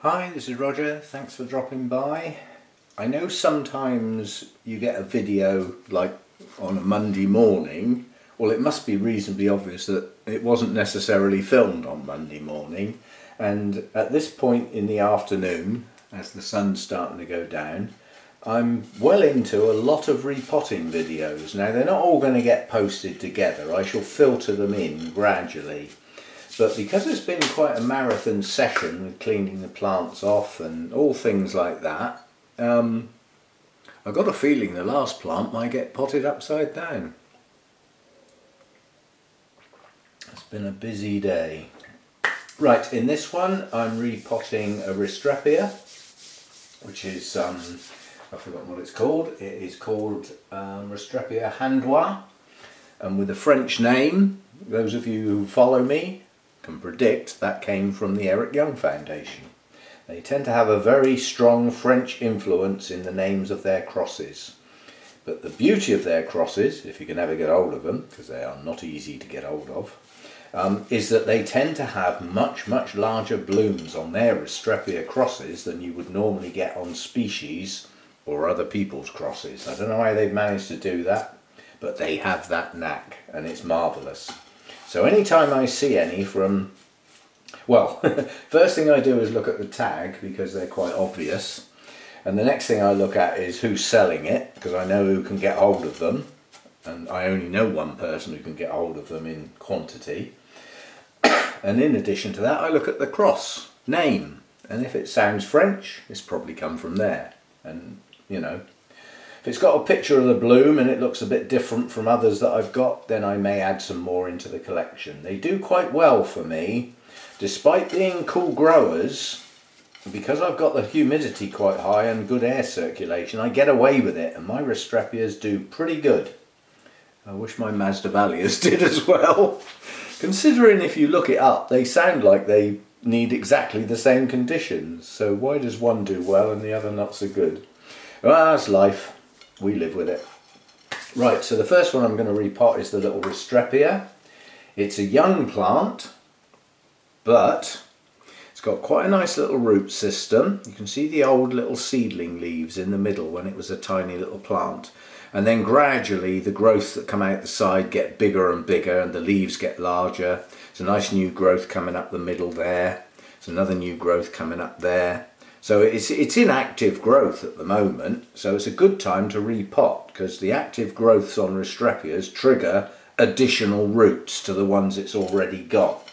Hi, this is Roger. Thanks for dropping by. I know sometimes you get a video like on a Monday morning. Well, it must be reasonably obvious that it wasn't necessarily filmed on Monday morning. And at this point in the afternoon, as the sun's starting to go down, I'm well into a lot of repotting videos. Now, they're not all going to get posted together. I shall filter them in gradually. But because it's been quite a marathon session with cleaning the plants off and all things like that, I've got a feeling the last plant might get potted upside down. It's been a busy day. Right, in this one I'm repotting a Restrepia, which is, I've forgotten what it's called. It is called Restrepia handois, and with a French name, those of you who follow me can predict that came from the Eric Young Foundation. They tend to have a very strong French influence in the names of their crosses. But the beauty of their crosses, if you can ever get hold of them, because they are not easy to get hold of, is that they tend to have much larger blooms on their Restrepia crosses than you would normally get on species or other people's crosses. I don't know how they've managed to do that, but they have that knack and it's marvellous. So anytime I see any from, well, first thing I do is look at the tag because they're quite obvious, and the next thing I look at is who's selling it, because I know who can get hold of them, and I only know one person who can get hold of them in quantity. And in addition to that, I look at the cross name, and if it sounds French, it's probably come from there. And you know, if it's got a picture of the bloom and it looks a bit different from others that I've got, then I may add some more into the collection. They do quite well for me, despite being cool growers. Because I've got the humidity quite high and good air circulation, I get away with it, and my Restrepias do pretty good. I wish my Masdevallias did as well. Considering if you look it up, they sound like they need exactly the same conditions. So why does one do well and the other not so good? Well, that's life. We live with it. Right, so the first one I'm going to repot is the little Restrepia. It's a young plant, but it's got quite a nice little root system. You can see the old little seedling leaves in the middle when it was a tiny little plant. And then gradually the growths that come out the side get bigger and bigger and the leaves get larger. It's a nice new growth coming up the middle there. There's another new growth coming up there. So it's in active growth at the moment, so it's a good time to repot because the active growths on Restrepias trigger additional roots to the ones it's already got.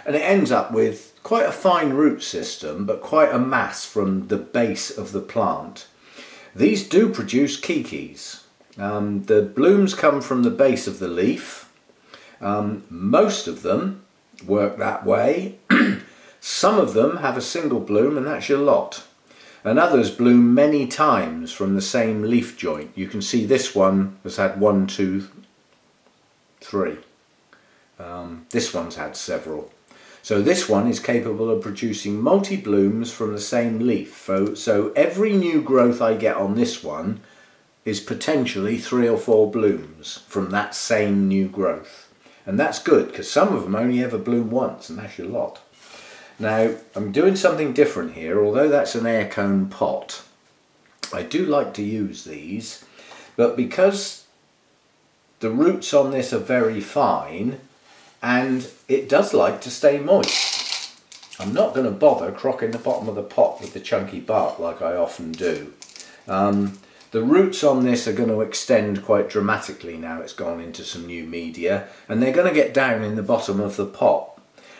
And it ends up with quite a fine root system, but quite a mass from the base of the plant. These do produce kikis. The blooms come from the base of the leaf. Most of them work that way. Some of them have a single bloom and that's your lot. And others bloom many times from the same leaf joint. You can see this one has had 1, 2, 3. This one's had several. So this one is capable of producing multi-blooms from the same leaf. So every new growth I get on this one is potentially 3 or 4 blooms from that same new growth. And that's good because some of them only ever bloom once and that's your lot. Now, I'm doing something different here, although that's an air cone pot. I do like to use these, but because the roots on this are very fine, and it does like to stay moist, I'm not going to bother crocking the bottom of the pot with the chunky bark like I often do. The roots on this are going to extend quite dramatically now it's gone into some new media, and they're going to get down in the bottom of the pot.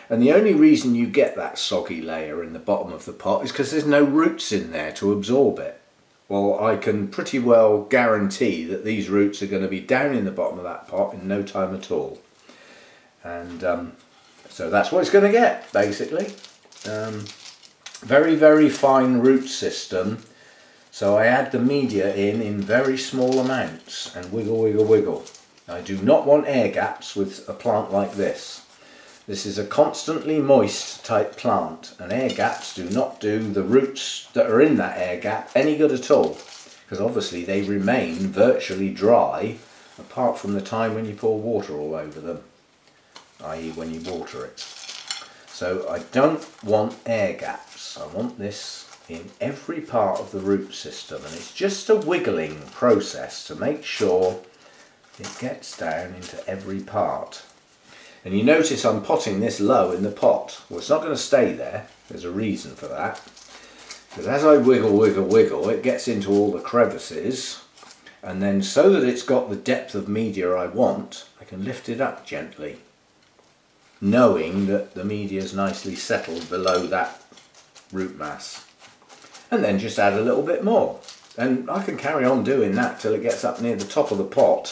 And the only reason you get that soggy layer in the bottom of the pot is because there's no roots in there to absorb it. Well, I can pretty well guarantee that these roots are going to be down in the bottom of that pot in no time at all. And so that's what it's going to get, basically. Very fine root system. So I add the media in very small amounts and wiggle. I do not want air gaps with a plant like this. This is a constantly moist type plant, and air gaps do not do the roots that are in that air gap any good at all, because obviously they remain virtually dry apart from the time when you pour water all over them, i.e. when you water it. So I don't want air gaps. I want this in every part of the root system, and it's just a wiggling process to make sure it gets down into every part. And you notice I'm potting this low in the pot. Well, it's not going to stay there. There's a reason for that. Because as I wiggle, it gets into all the crevices, and then so that it's got the depth of media I want, I can lift it up gently, knowing that the media is nicely settled below that root mass. And then just add a little bit more. And I can carry on doing that till it gets up near the top of the pot,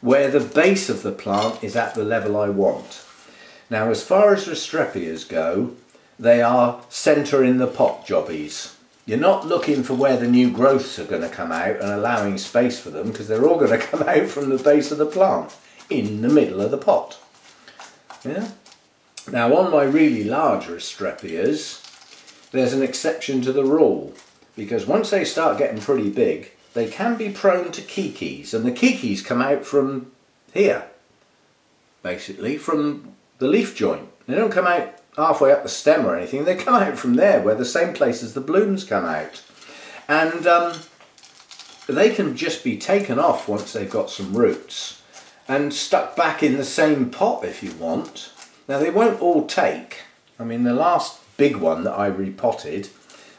where the base of the plant is at the level I want. Now, as far as Restrepias go, they are centre in the pot jobbies. You're not looking for where the new growths are going to come out and allowing space for them, because they're all going to come out from the base of the plant, in the middle of the pot. Yeah? Now, on my really large Restrepias, there's an exception to the rule, because once they start getting pretty big, they can be prone to kikis, and the kikis come out from here, basically, from the leaf joint. They don't come out halfway up the stem or anything, they come out from there, where the same place as the blooms come out. And they can just be taken off once they've got some roots, and stuck back in the same pot if you want. Now, they won't all take. I mean, the last big one that I repotted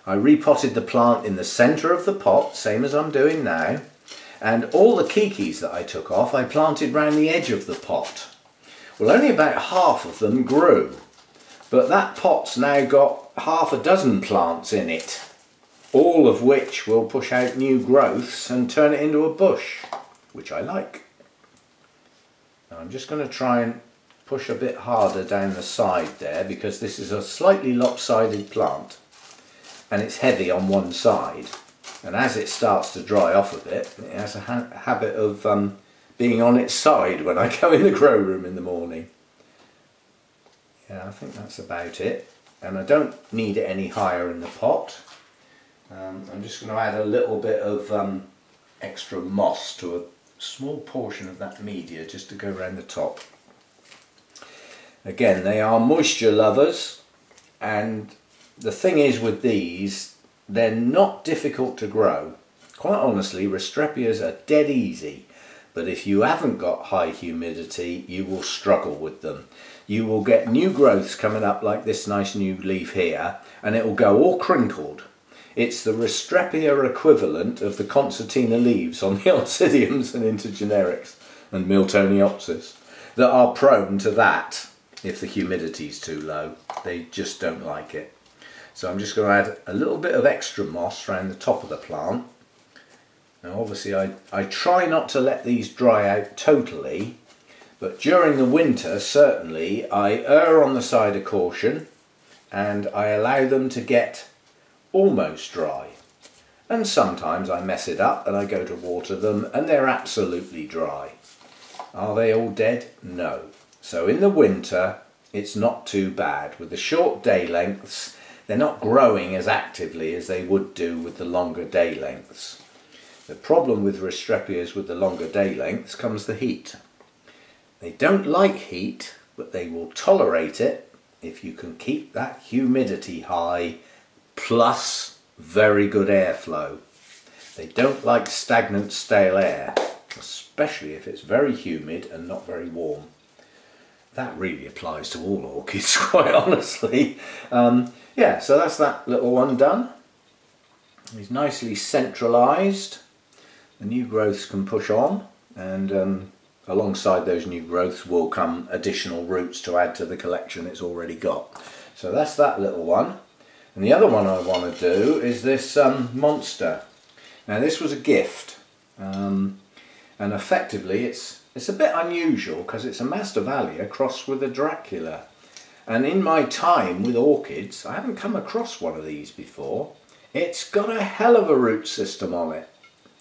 the plant in the centre of the pot, same as I'm doing now, and all the kikis that I took off I planted round the edge of the pot. Well, only about half of them grew, but that pot's now got half a dozen plants in it, all of which will push out new growths and turn it into a bush, which I like. Now, I'm just going to try and push a bit harder down the side there, because this is a slightly lopsided plant and it's heavy on one side, and as it starts to dry off a bit, it has a habit of being on its side when I go in the grow room in the morning. Yeah, I think that's about it, and I don't need it any higher in the pot. I'm just going to add a little bit of extra moss to a small portion of that media just to go around the top. Again, they are moisture lovers, and the thing is with these, they're not difficult to grow. Quite honestly, Restrepias are dead easy, but if you haven't got high humidity, you will struggle with them. You will get new growths coming up like this nice new leaf here, and it will go all crinkled. It's the Restrepia equivalent of the concertina leaves on the oncidiums and intergenerics and Miltoniopsis that are prone to that if the humidity's too low. They just don't like it. So I'm just going to add a little bit of extra moss around the top of the plant. Now, obviously I try not to let these dry out totally, but during the winter certainly I err on the side of caution and I allow them to get almost dry. And sometimes I mess it up and I go to water them and they're absolutely dry. Are they all dead? No. So in the winter it's not too bad. With the short day lengths, they're not growing as actively as they would do with the longer day lengths. The problem with Restrepias with the longer day lengths comes the heat. They don't like heat, but they will tolerate it if you can keep that humidity high plus very good airflow. They don't like stagnant, stale air, especially if it's very humid and not very warm. That really applies to all orchids, quite honestly. Yeah, so that's that little one done. It's nicely centralised. The new growths can push on, and alongside those new growths will come additional roots to add to the collection it's already got. So that's that little one. And the other one I want to do is this monster. Now, this was a gift, and effectively it's a bit unusual because it's a Masdevallia crossed with a Dracula. And in my time with orchids, I haven't come across one of these before. It's got a hell of a root system on it.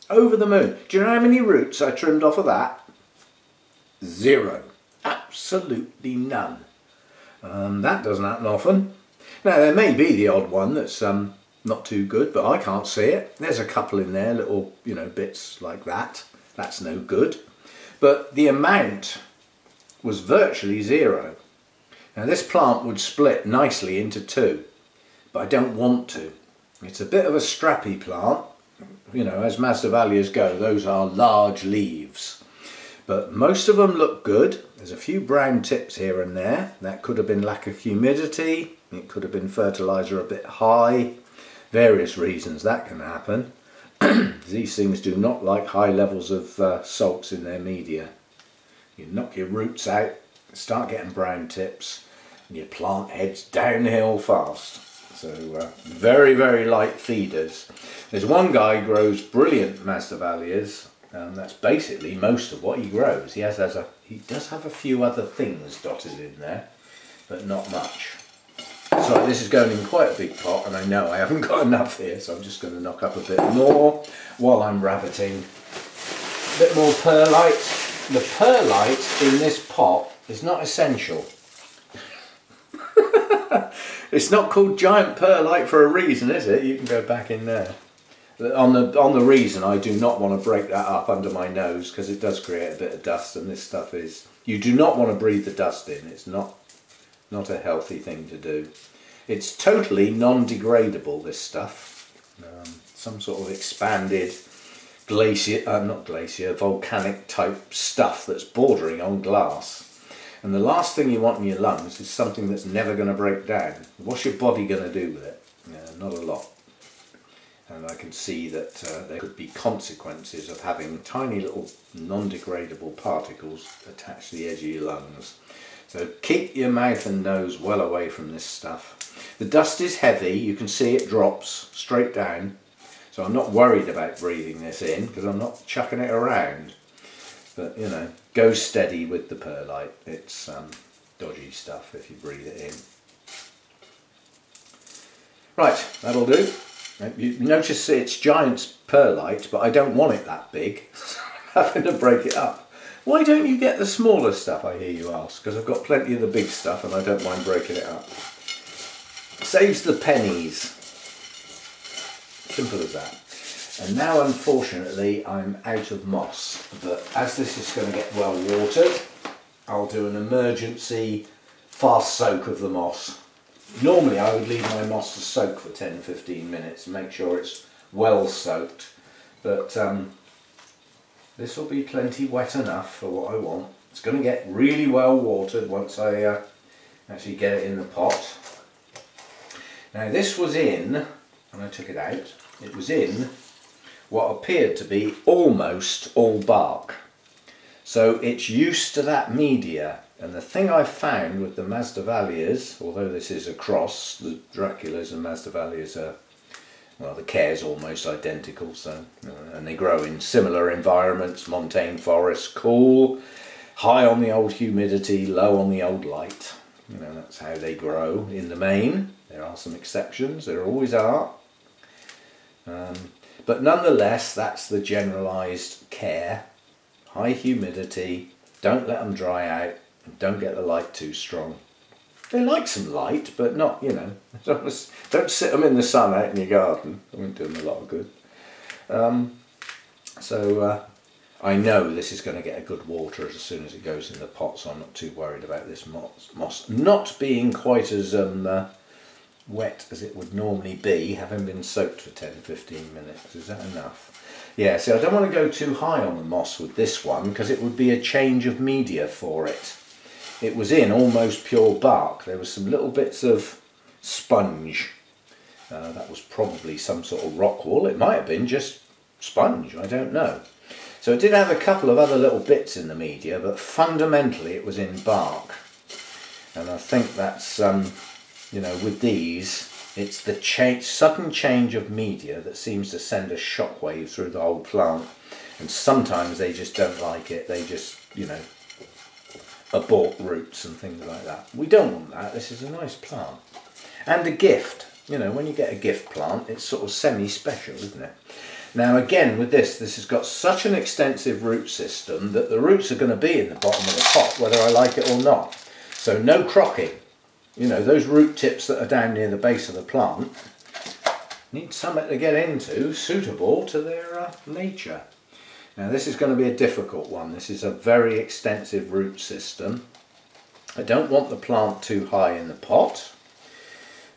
Over the moon. Do you know how many roots I trimmed off of that? 0. Absolutely none. That doesn't happen often. Now, there may be the odd one that's not too good, but I can't see it. There's a couple in there, little, bits like that. That's no good. But the amount was virtually 0. Now this plant would split nicely into two, but I don't want to. It's a bit of a strappy plant. You know, as Masdevallias go, those are large leaves. But most of them look good. There's a few brown tips here and there. That could have been lack of humidity. It could have been fertiliser a bit high. Various reasons that can happen. These things do not like high levels of salts in their media. You knock your roots out, start getting brown tips, and your plant heads downhill fast. So very, very light feeders. There's one guy who grows brilliant Masdevallias. That's basically most of what he grows. He does have a few other things dotted in there, but not much. So this is going in quite a big pot, and I know I haven't got enough here, so I'm just going to knock up a bit more while I'm rabbiting. A bit more perlite. The perlite in this pot is not essential. It's not called giant perlite for a reason, is it? You can go back in there. On the reason, I do not want to break that up under my nose, because it does create a bit of dust, and this stuff is... You do not want to breathe the dust in. It's not a healthy thing to do. It's totally non-degradable, this stuff. Some sort of expanded volcanic type stuff that's bordering on glass. And the last thing you want in your lungs is something that's never going to break down. What's your body going to do with it? Not a lot. And I can see that there could be consequences of having tiny little non-degradable particles attached to the edge of your lungs. So keep your mouth and nose well away from this stuff. The dust is heavy, you can see it drops straight down. So I'm not worried about breathing this in, because I'm not chucking it around. But you know, go steady with the perlite. It's dodgy stuff if you breathe it in. Right, that'll do. You notice it's giant perlite, but I don't want it that big. I'm having to break it up. Why don't you get the smaller stuff, I hear you ask? Because I've got plenty of the big stuff and I don't mind breaking it up. Saves the pennies. Simple as that. And now, unfortunately, I'm out of moss. But as this is going to get well watered, I'll do an emergency fast soak of the moss. Normally I would leave my moss to soak for 10-15 minutes and make sure it's well soaked. But this will be plenty wet enough for what I want. It's going to get really well watered once I actually get it in the pot. Now this was in, when I took it out, it was in what appeared to be almost all bark. So it's used to that media. And the thing I've found with the Masdevallias, although this is a cross, the Draculas and Masdevallias are, well, the care's almost identical, so, and they grow in similar environments, montane forests, cool, high on the old humidity, low on the old light. You know, that's how they grow in the main. There are some exceptions, there always are. But nonetheless, that's the generalised care. High humidity, don't let them dry out, and don't get the light too strong. They like some light, but not, you know, don't sit them in the sun out in your garden. It won't do them a lot of good. I know this is going to get a good water as soon as it goes in the pot, so I'm not too worried about this moss not being quite as wet as it would normally be, having been soaked for 10-15 minutes. Is that enough? Yeah, see, I don't want to go too high on the moss with this one, because it would be a change of media for it. It was in almost pure bark. There was some little bits of sponge. That was probably some sort of rock wool. It might have been just sponge, I don't know. So it did have a couple of other little bits in the media, but fundamentally it was in bark. And I think that's, you know, with these, it's the sudden change of media that seems to send a shockwave through the whole plant. And sometimes they just don't like it. They just, you know, abort roots and things like that. We don't want that. This is a nice plant. And a gift. You know, when you get a gift plant, it's sort of semi-special, isn't it? Now again, with this has got such an extensive root system that the roots are going to be in the bottom of the pot, whether I like it or not. So no crocking. You know, those root tips that are down near the base of the plant need something to get into suitable to their nature. Now this is going to be a difficult one. This is a very extensive root system. I don't want the plant too high in the pot,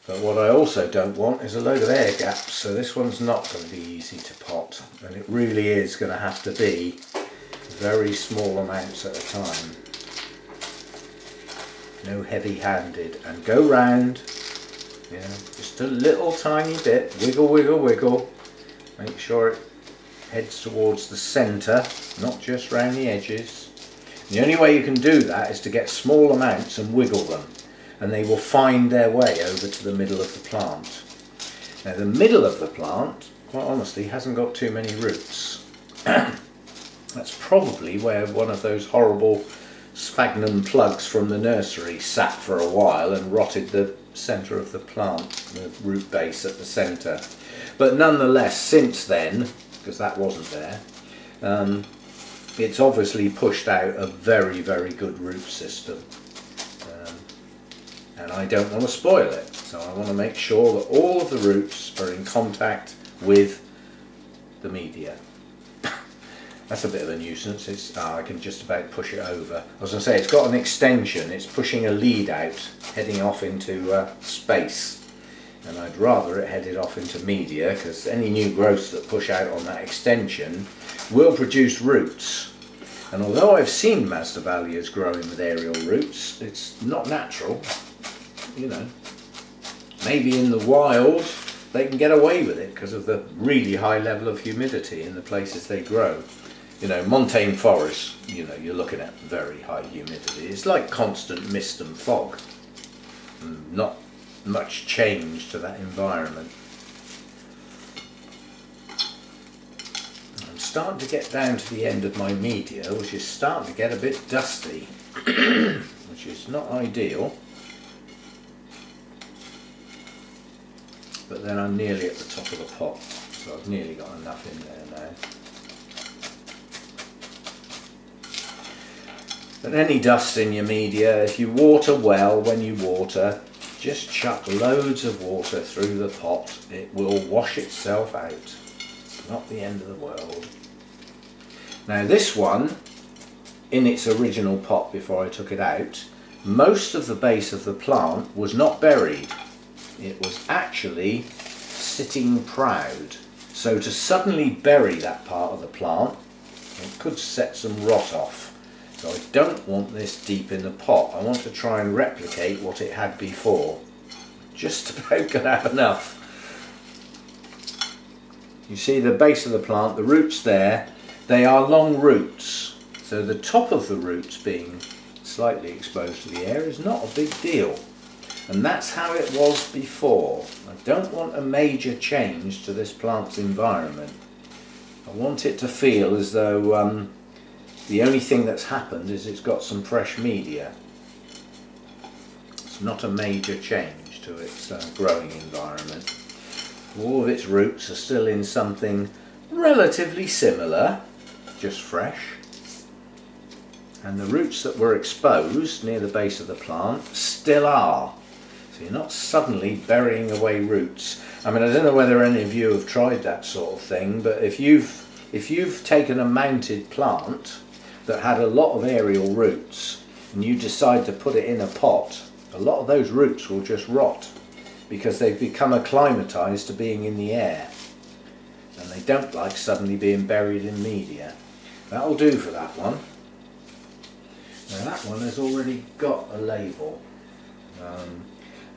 but what I also don't want is a load of air gaps, so this one's not going to be easy to pot, and it really is going to have to be very small amounts at a time. No heavy-handed, and go round, yeah, just a little tiny bit, wiggle, wiggle, wiggle, make sure it heads towards the centre, not just round the edges. The only way you can do that is to get small amounts and wiggle them, and they will find their way over to the middle of the plant. Now the middle of the plant, quite honestly, hasn't got too many roots. That's probably where one of those horrible sphagnum plugs from the nursery sat for a while and rotted the centre of the plant, the root base at the centre. But nonetheless, since then, because that wasn't there, it's obviously pushed out a very, very good root system, and I don't want to spoil it, so I want to make sure that all of the roots are in contact with the media. That's a bit of a nuisance. I can just about push it over. I was going to say, it's got an extension, it's pushing a lead out, heading off into space, and I'd rather it headed off into media, because any new growths that push out on that extension will produce roots. And although I've seen Masdevallias growing with aerial roots, it's not natural, you know. Maybe in the wild they can get away with it because of the really high level of humidity in the places they grow. You know, montane forests, you know, you're looking at very high humidity. It's like constant mist and fog. Not much change to that environment. I'm starting to get down to the end of my media, which is starting to get a bit dusty, which is not ideal. But then I'm nearly at the top of the pot, so I've nearly got enough in there now. But any dust in your media, if you water well when you water, just chuck loads of water through the pot. It will wash itself out. It's not the end of the world. Now this one, in its original pot before I took it out, most of the base of the plant was not buried. It was actually sitting proud. So to suddenly bury that part of the plant, it could set some rot off. So I don't want this deep in the pot. I want to try and replicate what it had before. Just about going to have enough. You see the base of the plant, the roots there, they are long roots. So the top of the roots being slightly exposed to the air is not a big deal. And that's how it was before. I don't want a major change to this plant's environment. I want it to feel as though the only thing that's happened is it's got some fresh media. It's not a major change to its growing environment. All of its roots are still in something relatively similar, just fresh. And the roots that were exposed near the base of the plant still are. So you're not suddenly burying away roots. I mean, I don't know whether any of you have tried that sort of thing, but if you've taken a mounted plant that had a lot of aerial roots and you decide to put it in a pot, a lot of those roots will just rot because they've become acclimatized to being in the air and they don't like suddenly being buried in media. That'll do for that one. Now that one has already got a label.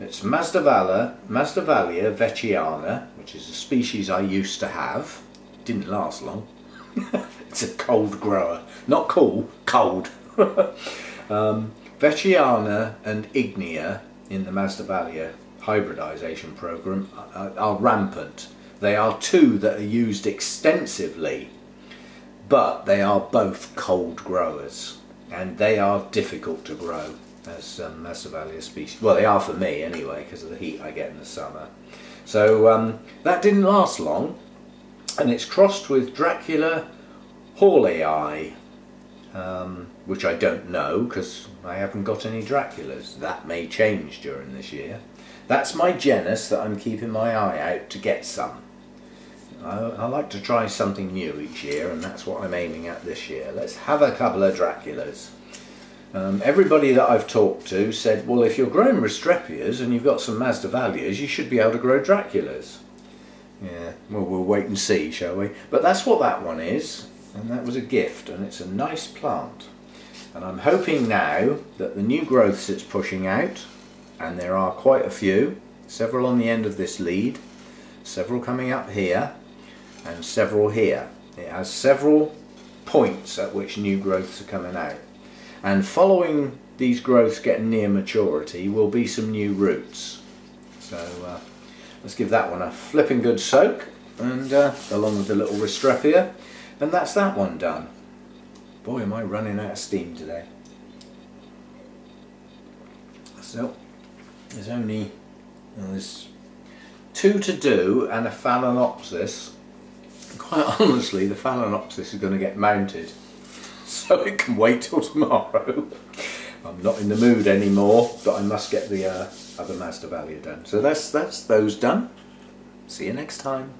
It's Masdevallia veciana, which is a species I used to have. Didn't last long. It's a cold grower. Not cool, cold. Veciana and Ignea in the Masdevallia hybridization program are rampant. They are two that are used extensively, but they are both cold growers and they are difficult to grow as Masdevallia species. Well, they are for me anyway because of the heat I get in the summer. So that didn't last long, and it's crossed with Dracula Hallei, which I don't know because I haven't got any Draculas. That may change during this year. That's my genus that I'm keeping my eye out to get some. I like to try something new each year, and that's what I'm aiming at this year. Let's have a couple of Draculas. Everybody that I've talked to said, well, if you're growing Restrepias and you've got some Masdevallias, you should be able to grow Draculas. Yeah, well, we'll wait and see, shall we? But that's what that one is, and that was a gift, and it's a nice plant. And I'm hoping now that the new growths it's pushing out, and there are quite a few, several on the end of this lead, several coming up here, and several here. It has several points at which new growths are coming out. And following these growths getting near maturity will be some new roots. So let's give that one a flipping good soak, and along with the little Restrepia, and that's that one done. Boy, am I running out of steam today. So there's only there's 2 to do and a Phalaenopsis. Quite honestly, the Phalaenopsis is going to get mounted, so it can wait till tomorrow. I'm not in the mood anymore, but I must get the other Masdevallia done. So that's those done. See you next time.